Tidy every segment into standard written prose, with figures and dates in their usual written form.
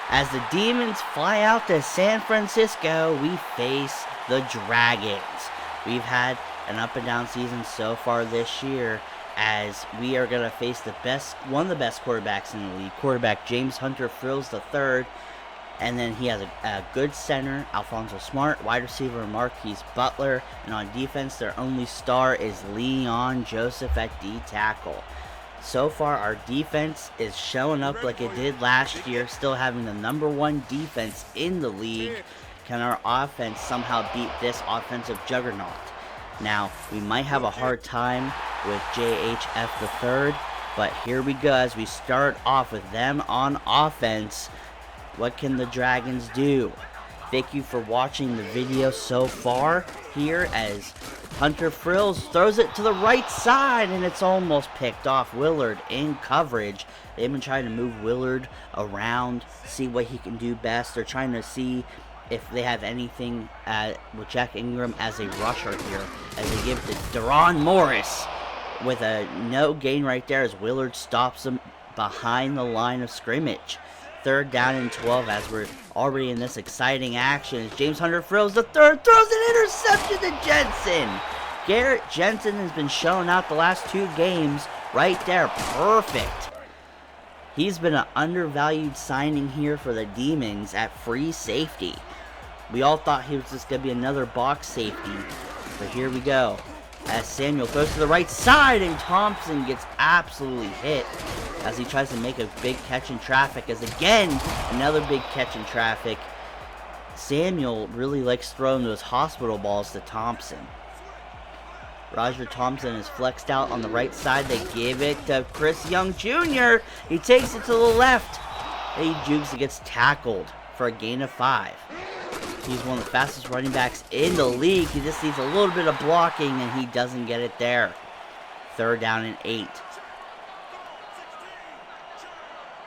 As the Demons fly out to San Francisco, we face the Dragons. We've had an up and down season so far this year, as we are going to face one of the best quarterbacks in the league, quarterback James Hunter Frills III. And then he has a good center, Alfonso Smart, wide receiver Marquise Butler, and on defense, their only star is Leon Joseph at D tackle. So far, our defense is showing up like it did last year, still having the #1 defense in the league. Can our offense somehow beat this offensive juggernaut? Now, we might have a hard time with JHF III, but here we go as we start off with them on offense. What can the Dragons do? Thank you for watching the video so far here as Hunter Frills throws it to the right side and it's almost picked off. Willard in coverage. They've been trying to move Willard around, see what he can do best. They're trying to see if they have anything with Jack Ingram as a rusher here, as they give it to Deron Morris with a no gain right there as Willard stops him behind the line of scrimmage. 3rd down and 12 as we're already in this exciting action as James Hunter Frills III throws an interception to Jensen. Garrett Jensen has been showing out the last 2 games right there. Perfect. He's been an undervalued signing here for the Demons at free safety. We all thought he was just going to be another box safety, but here we go. As Samuel throws to the right side and Thompson gets absolutely hit as he tries to make a big catch in traffic, as again, another big catch in traffic. Samuel really likes throwing those hospital balls to Thompson. Roger Thompson is flexed out on the right side. They give it to Chris Young Jr. He takes it to the left. He jukes and gets tackled for a gain of 5. He's one of the fastest running backs in the league. He just needs a little bit of blocking, and he doesn't get it there. 3rd down and 8.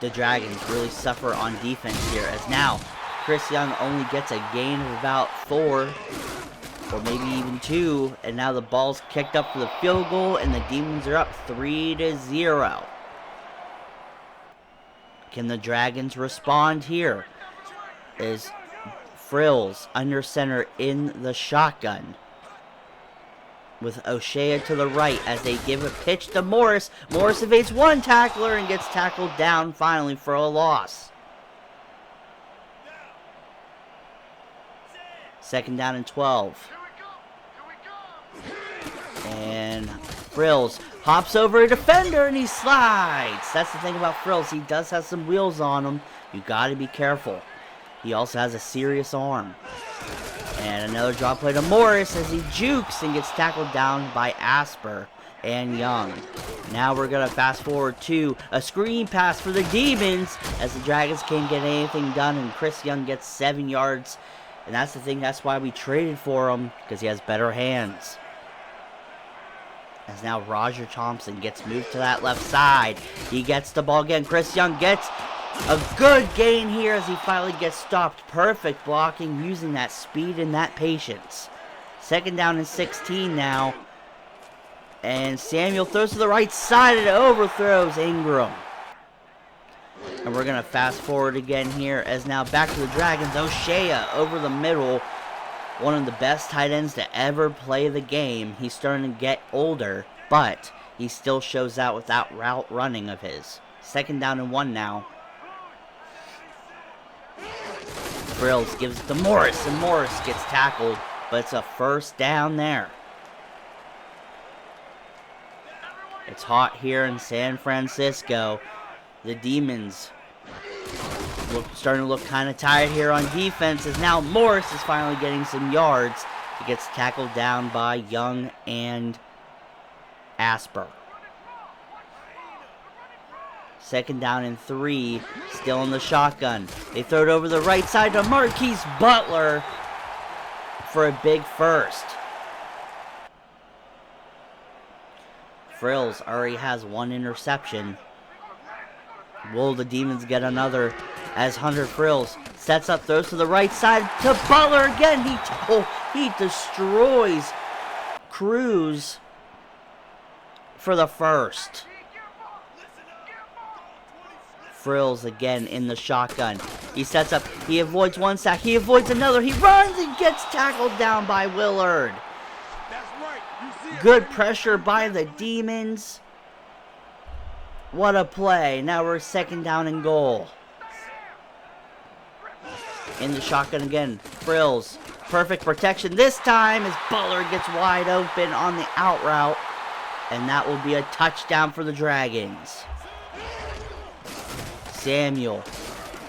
The Dragons really suffer on defense here, as now Chris Young only gets a gain of about 4, or maybe even 2, and now the ball's kicked up for the field goal, and the Demons are up 3-0. Can the Dragons respond here? Is Frills under center in the shotgun with O'Shea to the right as they give a pitch to Morris. Morris evades one tackler and gets tackled down finally for a loss. 2nd down and 12. And Frills hops over a defender and he slides. That's the thing about Frills. He does have some wheels on him. You got to be careful. He also has a serious arm. And another drop play to Morris as he jukes and gets tackled down by Asper and Young. Now we're going to fast forward to a screen pass for the Demons as the Dragons can't get anything done, and Chris Young gets 7 yards. And that's the thing, that's why we traded for him, because he has better hands. As now Roger Thompson gets moved to that left side. He gets the ball again. Chris Young gets a good gain here as he finally gets stopped. Perfect blocking using that speed and that patience. 2nd down and 16 now. And Samuel throws to the right side and overthrows Ingram. And we're going to fast forward again here as now back to the Dragons. O'Shea over the middle. One of the best tight ends to ever play the game. He's starting to get older, but he still shows out with that route running of his. 2nd down and 1 now. Frills gives it to Morris, and Morris gets tackled, but it's a 1st down there. It's hot here in San Francisco. The Demons starting to look kind of tired here on defense, as now Morris is finally getting some yards. He gets tackled down by Young and Asper. 2nd down and 3, still in the shotgun. They throw it over the right side to Marquise Butler for a big 1st. Frills already has 1 interception. Will the Demons get another as Hunter Frills sets up, throws to the right side to Butler again. He destroys Cruz for the 1st. Frills again in the shotgun. He sets up. He avoids one sack. He avoids another. He runs and gets tackled down by Willard. Good pressure by the Demons. What a play. Now we're 2nd down and goal. In the shotgun again. Frills. Perfect protection this time as Butler gets wide open on the out route. And that will be a touchdown for the Dragons. Samuel.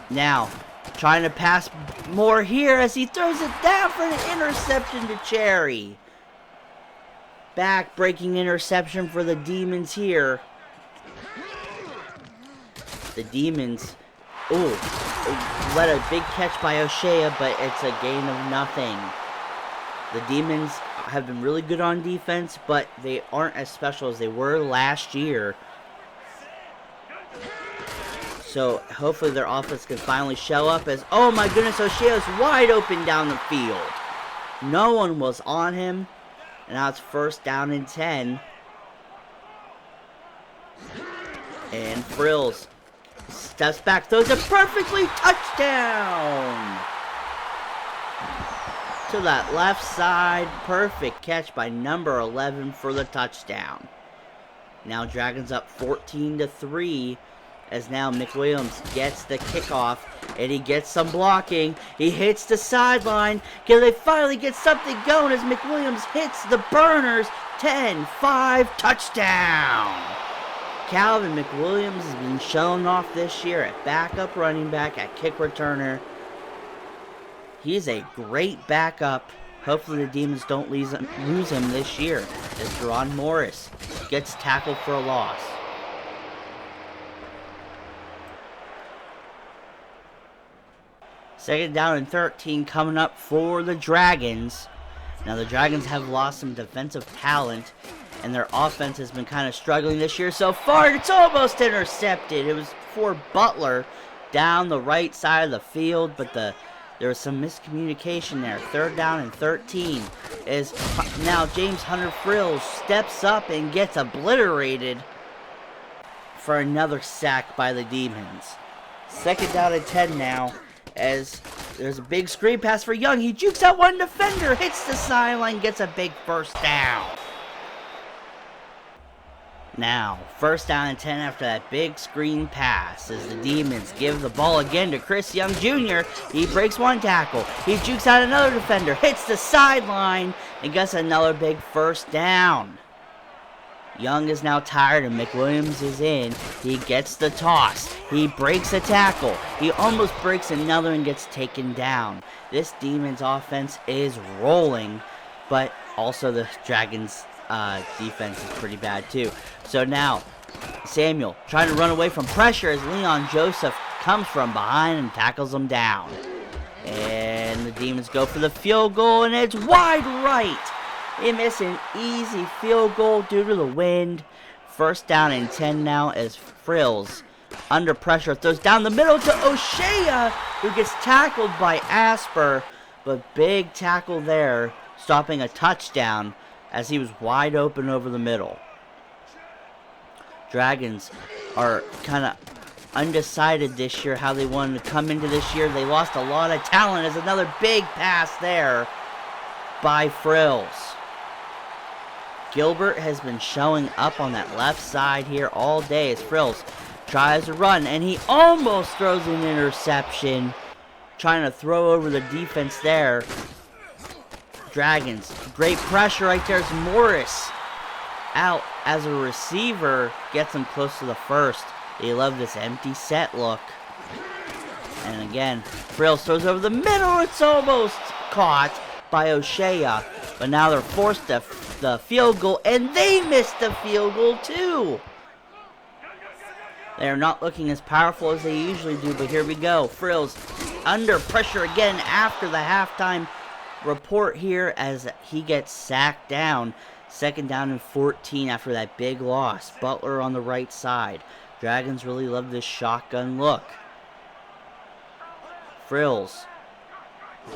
Now, trying to pass more here as he throws it down for an interception to Cherry. Back-breaking interception for the Demons here. The Demons, let a big catch by O'Shea, but it's a gain of nothing. The Demons have been really good on defense, but they aren't as special as they were last year. So hopefully their offense can finally show up as, oh my goodness, O'Shea is wide open down the field. No one was on him. And now it's 1st down and 10. And Frills steps back, throws it perfectly, touchdown! To that left side, perfect catch by number 11 for the touchdown. Now Dragons up 14-3. As now McWilliams gets the kickoff, and he gets some blocking. He hits the sideline. Can they finally get something going as McWilliams hits the burners? 10-5, touchdown! Calvin McWilliams has been shown off this year at backup running back, at kick returner. He's a great backup. Hopefully the Demons don't lose him this year, as Deron Morris gets tackled for a loss. Second down and 13 coming up for the Dragons. Now the Dragons have lost some defensive talent, and their offense has been kind of struggling this year so far. It's almost intercepted. It was for Butler down the right side of the field, but there was some miscommunication there. 3rd down and 13 is now James Hunter Frills steps up and gets obliterated for another sack by the Demons. 2nd down and 10 now. As there's a big screen pass for Young. He jukes out one defender, hits the sideline, gets a big 1st down. Now, 1st down and 10 after that big screen pass as the Demons give the ball again to Chris Young Jr. He breaks one tackle. He jukes out another defender, hits the sideline, and gets another big 1st down. Young is now tired and McWilliams is in. He gets the toss. He breaks a tackle. He almost breaks another and gets taken down. This Demons offense is rolling, but also the Dragons defense is pretty bad too. So now, Samuel trying to run away from pressure as Leon Joseph comes from behind and tackles him down. And the Demons go for the field goal, and it's wide right. They miss an easy field goal due to the wind. 1st down and 10 now as Frills, under pressure, throws down the middle to O'Shea, who gets tackled by Asper. But big tackle there, stopping a touchdown as he was wide open over the middle. Dragons are kind of undecided this year how they wanted to come into this year. They lost a lot of talent as another big pass there by Frills. Gilbert has been showing up on that left side here all day as Frills tries to run, and he almost throws an interception, trying to throw over the defense there. Dragons, great pressure right there as Morris out as a receiver, gets him close to the 1st. They love this empty set look. And again, Frills throws over the middle. It's almost caught by O'Shea, but now they're forced to the field goal, and they missed the field goal too. They're not looking as powerful as they usually do, but here we go. Frills under pressure again after the halftime report here as he gets sacked down. 2nd down and 14 after that big loss. Butler on the right side. Dragons really love this shotgun look. Frills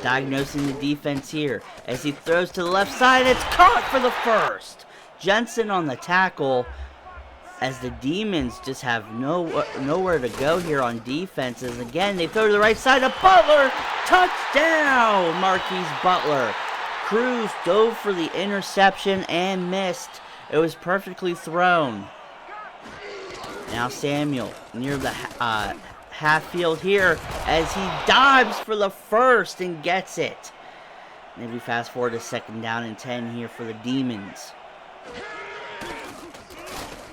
diagnosing the defense here as he throws to the left side. It's caught for the 1st. Jensen on the tackle. as the Demons just have nowhere to go here on defenses. Again, they throw to the right side of Butler. Touchdown, Marquise Butler. Cruz dove for the interception and missed. It was perfectly thrown. Now Samuel near the half field here as he dives for the first and gets it. Maybe fast forward to 2nd down and 10 here for the Demons.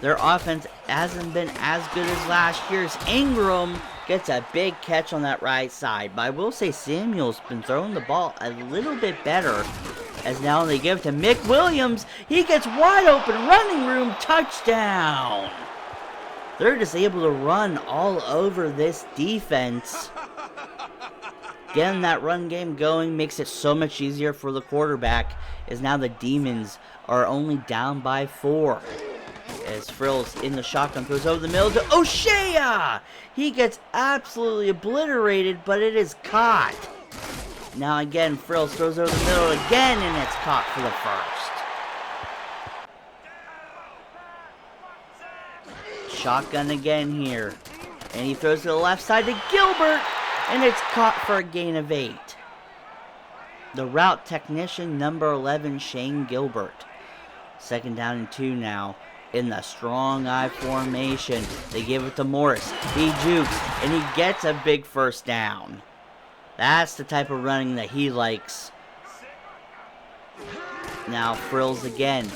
Their offense hasn't been as good as last year's. Ingram gets a big catch on that right side. But I will say Samuel's been throwing the ball a little bit better. As now they give it to Mick Williams. He gets wide open, running room, touchdown. They're just able to run all over this defense. Getting that run game going makes it so much easier for the quarterback, as now the Demons are only down by 4. As Frills in the shotgun throws over the middle to O'Shea. He gets absolutely obliterated, but it is caught. Now again, Frills throws over the middle again, and it's caught for the first. Shotgun again here. And he throws to the left side to Gilbert, and it's caught for a gain of 8. The route technician, number 11, Shane Gilbert. 2nd down and 2 now. In the strong I formation. They give it to Morris. He jukes, and he gets a big first down. That's the type of running that he likes. Now Frills again.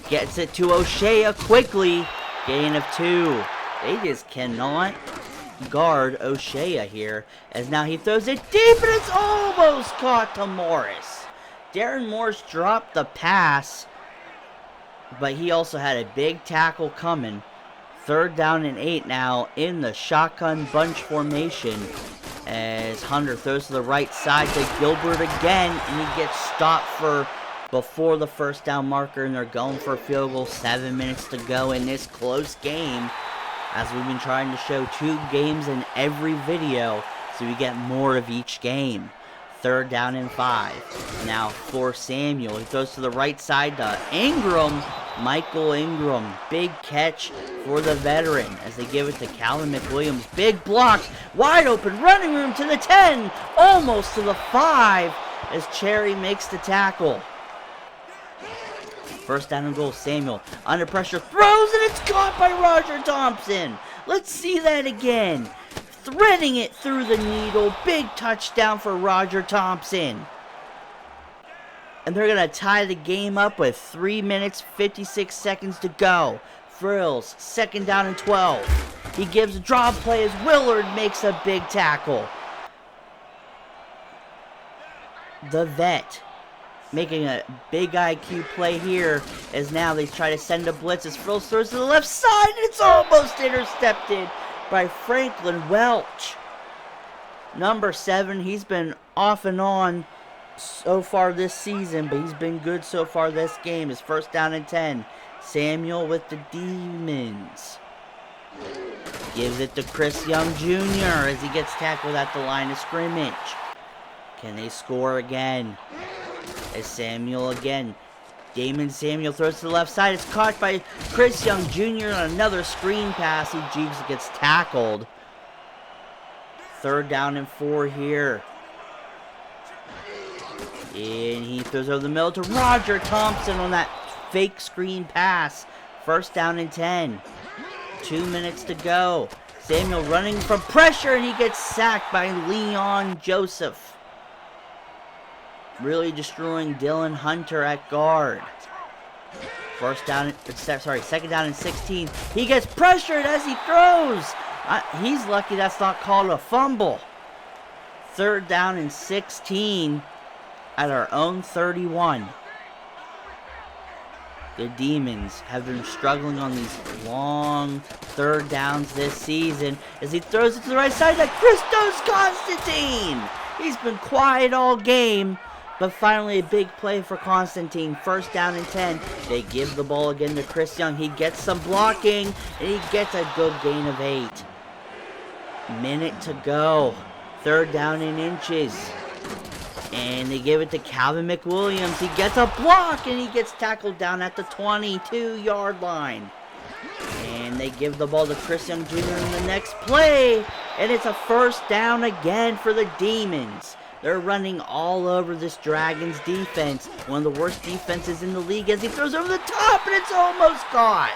Gets it to O'Shea quickly. Gain of 2. They just cannot guard O'Shea here. As now he throws it deep, and it's almost caught to Morris. Darren Morris dropped the pass, but he also had a big tackle coming. 3rd down and 8 now in the shotgun bunch formation. As Hunter throws to the right side to Gilbert again, and he gets stopped for before the 1st down marker, and they're going for a field goal. 7 minutes to go in this close game, as we've been trying to show 2 games in every video, so we get more of each game. 3rd down and 5. Now for Samuel. He throws to the right side to Ingram. Michael Ingram. Big catch for the veteran as they give it to Calvin McWilliams. Big block. Wide open. Running room to the 10. Almost to the 5 as Cherry makes the tackle. 1st down and goal. Samuel under pressure. Throws, and it's caught by Roger Thompson. Let's see that again. Threading it through the needle. Big touchdown for Roger Thompson. And they're going to tie the game up with 3 minutes, 56 seconds to go. Frills, 2nd down and 12. He gives a draw play as Willard makes a big tackle. The vet making a big IQ play here, as now they try to send a blitz as Frills throws to the left side, and it's almost intercepted by Franklin Welch. Number 7, he's been off and on so far this season, but he's been good so far this game. His 1st down and 10. Samuel with the Demons. Gives it to Chris Young Jr. as he gets tackled at the line of scrimmage. Can they score again? As Samuel again. Damon Samuel throws to the left side. It's caught by Chris Young Jr. on another screen pass. He jigs, gets tackled. 3rd down and 4 here. And he throws over the middle to Roger Thompson on that fake screen pass. 1st down and 10. 2 minutes to go. Samuel running from pressure, and he gets sacked by Leon Joseph. Really destroying Dylan Hunter at guard. 2nd down and 16. He gets pressured as he throws. He's lucky that's not called a fumble. 3rd down and 16 at our own 31. The Demons have been struggling on these long 3rd downs this season as he throws it to the right side to Christos Constantine. He's been quiet all game, but finally a big play for Constantine. 1st down and 10. They give the ball again to Chris Young. He gets some blocking, and he gets a good gain of 8. Minute to go. 3rd down in inches. And they give it to Calvin McWilliams. He gets a block, and he gets tackled down at the 22-yard line. And they give the ball to Chris Young Jr. in the next play. And it's a first down again for the Demons. They're running all over this Dragons defense. One of the worst defenses in the league as he throws over the top, and it's almost caught.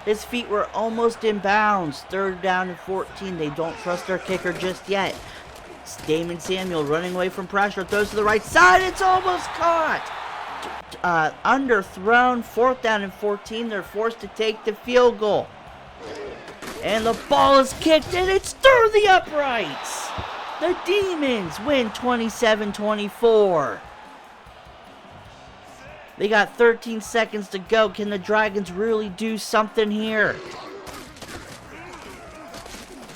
His feet were almost in bounds. 3rd down and 14. They don't trust their kicker just yet. Damon Samuel running away from pressure. Throws to the right side. It's almost caught. Underthrown. 4th down and 14. They're forced to take the field goal. And the ball is kicked, and it's through the uprights. The Demons win 27-24. They got 13 seconds to go. Can the Dragons really do something here?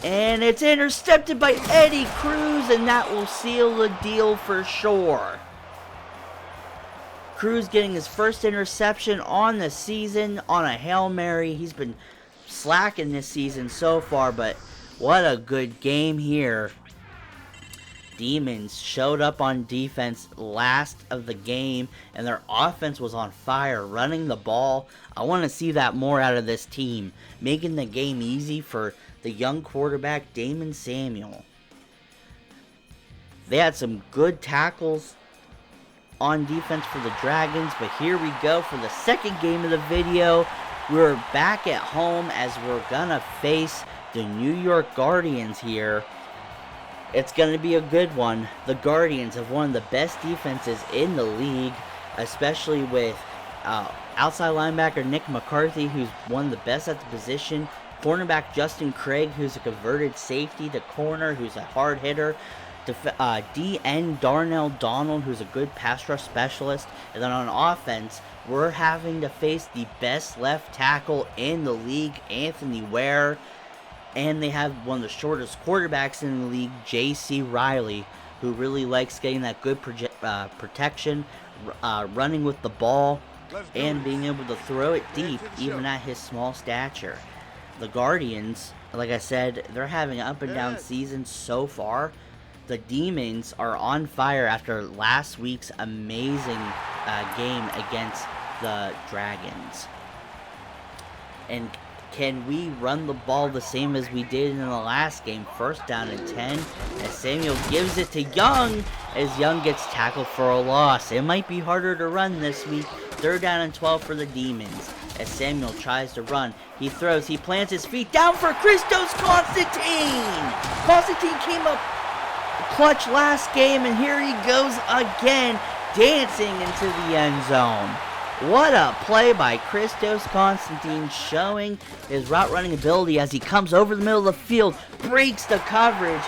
And it's intercepted by Eddie Cruz, and that will seal the deal for sure. Cruz getting his first interception on the season on a Hail Mary. He's been slacking this season so far, but what a good game here. Demons showed up on defense last of the game, and their offense was on fire, running the ball. I want to see that more out of this team, making the game easy for the young quarterback, Damon Samuel. They had some good tackles on defense for the Dragons, but here we go for the second game of the video. We're back at home as we're gonna face the New York Guardians here. It's going to be a good one. The Guardians have one of the best defenses in the league, especially with outside linebacker Nick McCarthy, who's one of the best at the position. Cornerback Justin Craig, who's a converted safety to corner, who's a hard hitter. DN Darnell Donald, who's a good pass rush specialist. And then on offense, we're having to face the best left tackle in the league, Anthony Ware. And they have one of the shortest quarterbacks in the league, J.C. Riley, who really likes getting that good protection, running with the ball, and being able to throw it deep, even at his small stature. The Guardians, like I said, they're having an up and down season so far. The Demons are on fire after last week's amazing game against the Dragons. And can we run the ball the same as we did in the last game? 1st down and 10 as Samuel gives it to Young as Young gets tackled for a loss. It might be harder to run this week. 3rd down and 12 for the Demons as Samuel tries to run. He throws, he plants his feet down for Christos Constantine. Constantine came up clutch last game, and here he goes again, dancing into the end zone. What a play by Christos Constantine, showing his route running ability as he comes over the middle of the field, breaks the coverage,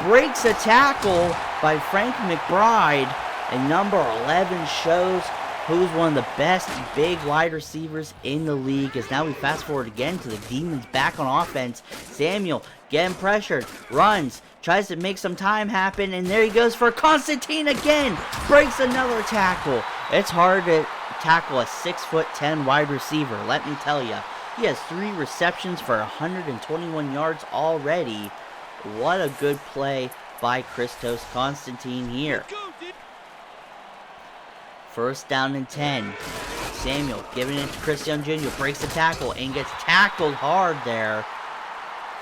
breaks a tackle by Frank McBride, and number 11 shows who's one of the best big wide receivers in the league. As now we fast forward again to the Demons back on offense. Samuel getting pressured, runs, tries to make some time happen, and there he goes for Constantine again, breaks another tackle. It's hard to tackle a 6'10" wide receiver, let me tell you. He has 3 receptions for 121 yards already. What a good play by Christos Constantine here. 1st down and 10. Samuel giving it to Chris Young Jr. breaks the tackle and gets tackled hard there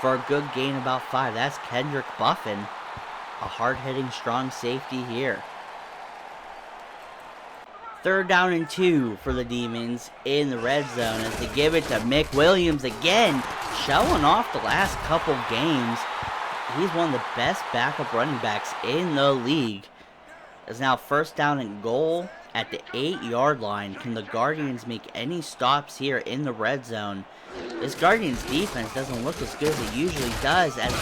for a good gain about 5. That's Kendrick Buffin, a hard-hitting, strong safety here. 3rd down and 2 for the Demons in the red zone as they give it to Mick Williams again, showing off the last couple games. He's one of the best backup running backs in the league. It's now 1st down and goal at the 8-yard line. Can the Guardians make any stops here in the red zone? This Guardians defense doesn't look as good as it usually does, as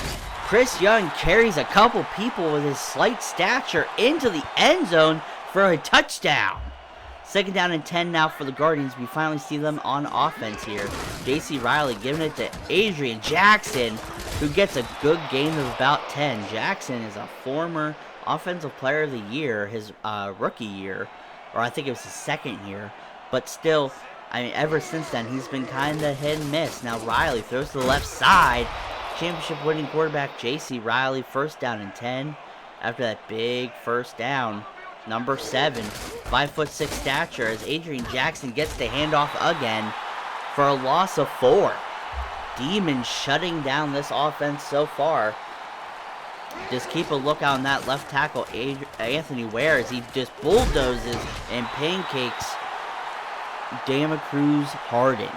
Chris Young carries a couple people with his slight stature into the end zone for a touchdown. 2nd down and 10 now for the Guardians. We finally see them on offense here. J.C. Riley giving it to Adrian Jackson, who gets a good gain of about 10. Jackson is a former Offensive Player of the Year, his rookie year, or I think it was his 2nd year. But still, I mean, ever since then, he's been kind of hit and miss. Now Riley throws to the left side. Championship winning quarterback J.C. Riley, 1st down and 10. After that big 1st down. Number 7, 5'6" stature, as Adrian Jackson gets the handoff again for a loss of 4. Demons shutting down this offense so far. Just keep a lookout on that left tackle, Anthony Ware, as he just bulldozes and pancakes Damacruz Harden.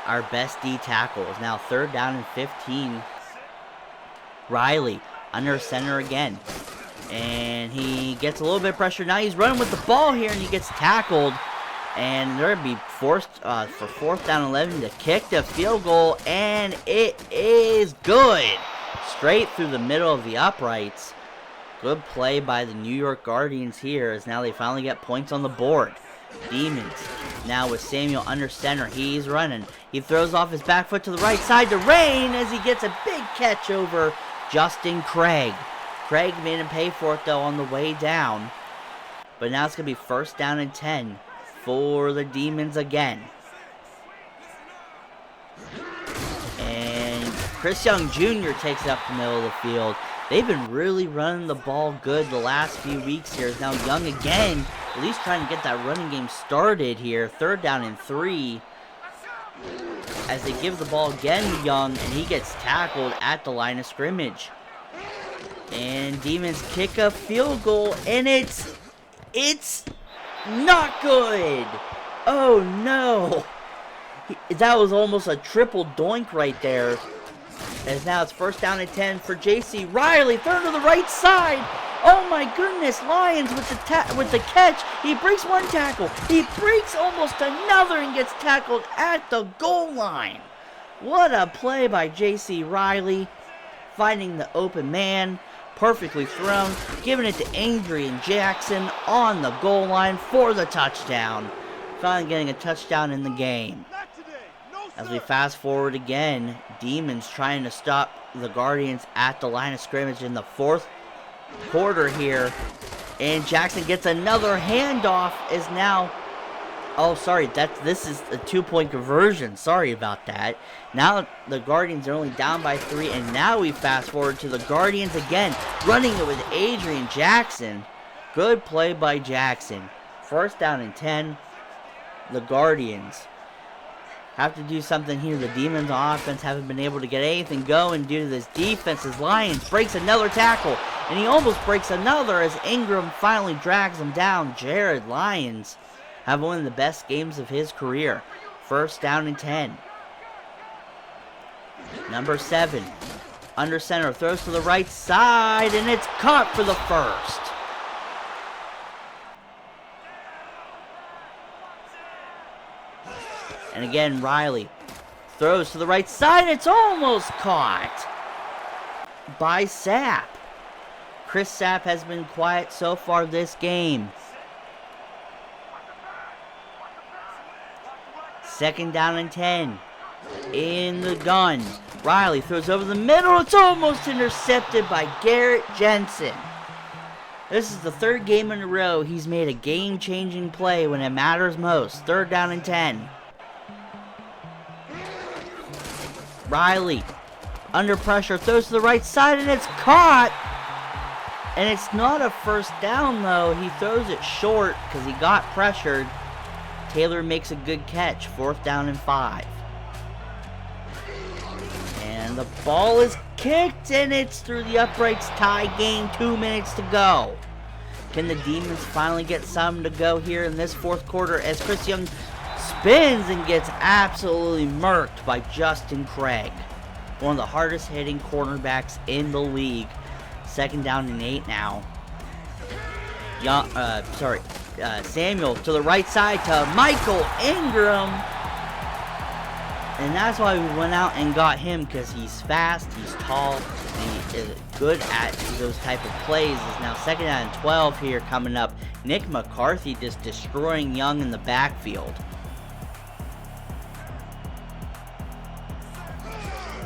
Our best D tackle is now 3rd down and 15. Riley under center again. And he gets a little bit of pressure. Now he's running with the ball here and he gets tackled. And they're going to be forced for 4th down 11 to kick the field goal. And it is good. Straight through the middle of the uprights. Good play by the New York Guardians here, as now they finally get points on the board. Demons now with Samuel under center. He's running. He throws off his back foot to the right side to Rain as he gets a big catch over Justin Craig. Craig made him pay for it though on the way down. But now it's going to be 1st down and 10 for the Demons again. And Chris Young Jr. takes it up the middle of the field. They've been really running the ball good the last few weeks here. Now Young again, at least trying to get that running game started here. 3rd down and 3. As they give the ball again to Young, and he gets tackled at the line of scrimmage. And Demons kick a field goal, and it's not good. Oh no. That was almost a triple doink right there. As now it's 1st down and 10 for J.C. Riley. Thrown to the right side. Oh my goodness. Lions with the catch. He breaks one tackle. He breaks almost another and gets tackled at the goal line. What a play by J.C. Riley. Finding the open man. Perfectly thrown. Giving it to Adrian Jackson on the goal line for the touchdown. Finally getting a touchdown in the game. As we fast forward again, Demons trying to stop the Guardians at the line of scrimmage in the 4th quarter here. And Jackson gets another handoff. Is now, oh sorry, this is a 2-point conversion. Sorry about that. Now the Guardians are only down by 3, and now we fast forward to the Guardians again, running it with Adrian Jackson. Good play by Jackson. 1st down and 10. The Guardians have to do something here. The Demons on offense haven't been able to get anything going due to this defense. As Lions breaks another tackle, and he almost breaks another as Ingram finally drags him down. Jared Lyons have one of the best games of his career. 1st down and 10. Number 7, under center, throws to the right side, and it's caught for the 1st. And again, Riley throws to the right side. It's almost caught by Sapp. Chris Sapp has been quiet so far this game. 2nd down and 10. In the gun. Riley throws over the middle. It's almost intercepted by Garrett Jensen. This is the 3rd game in a row he's made a game-changing play when it matters most. 3rd down and 10. Riley, under pressure, throws to the right side, and it's caught. And it's not a 1st down, though. He throws it short because he got pressured. Taylor makes a good catch. 4th down and 5. And the ball is kicked, and it's through the uprights. Tie game, 2 minutes to go. Can the Demons finally get something to go here in this 4th quarter as Chris Young spins and gets absolutely murked by Justin Craig, one of the hardest hitting cornerbacks in the league. 2nd down and 8 now. Samuel to the right side to Michael Ingram. And that's why we went out and got him, because he's fast, he's tall, and he is good at those type of plays. Is now 2nd down and 12 here coming up. Nick McCarthy just destroying Young in the backfield.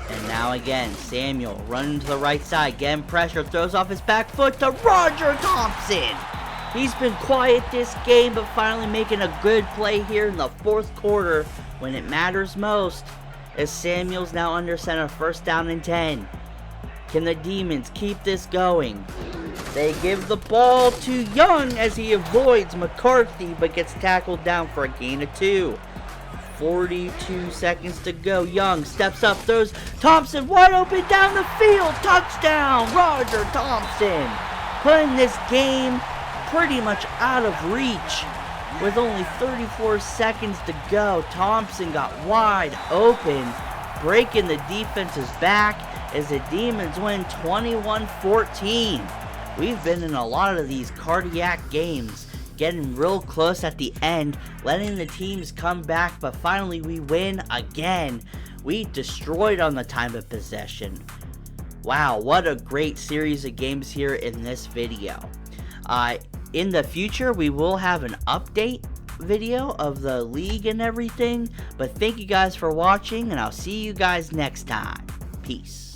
And now again, Samuel running to the right side, getting pressure, throws off his back foot to Roger Thompson. He's been quiet this game, but finally making a good play here in the 4th quarter when it matters most. As Samuel's now under center, 1st down and 10. Can the Demons keep this going? They give the ball to Young as he avoids McCarthy, but gets tackled down for a gain of 2. 42 seconds to go. Young steps up, throws. Thompson wide open down the field. Touchdown, Roger Thompson. Putting this game pretty much out of reach. With only 34 seconds to go, Thompson got wide open, breaking the defense's back as the Demons win 21-14. We've been in a lot of these cardiac games, getting real close at the end, letting the teams come back, but finally we win again. We destroyed on the time of possession. Wow, what a great series of games here in this video. In the future, we will have an update video of the league and everything, but thank you guys for watching, and I'll see you guys next time. Peace.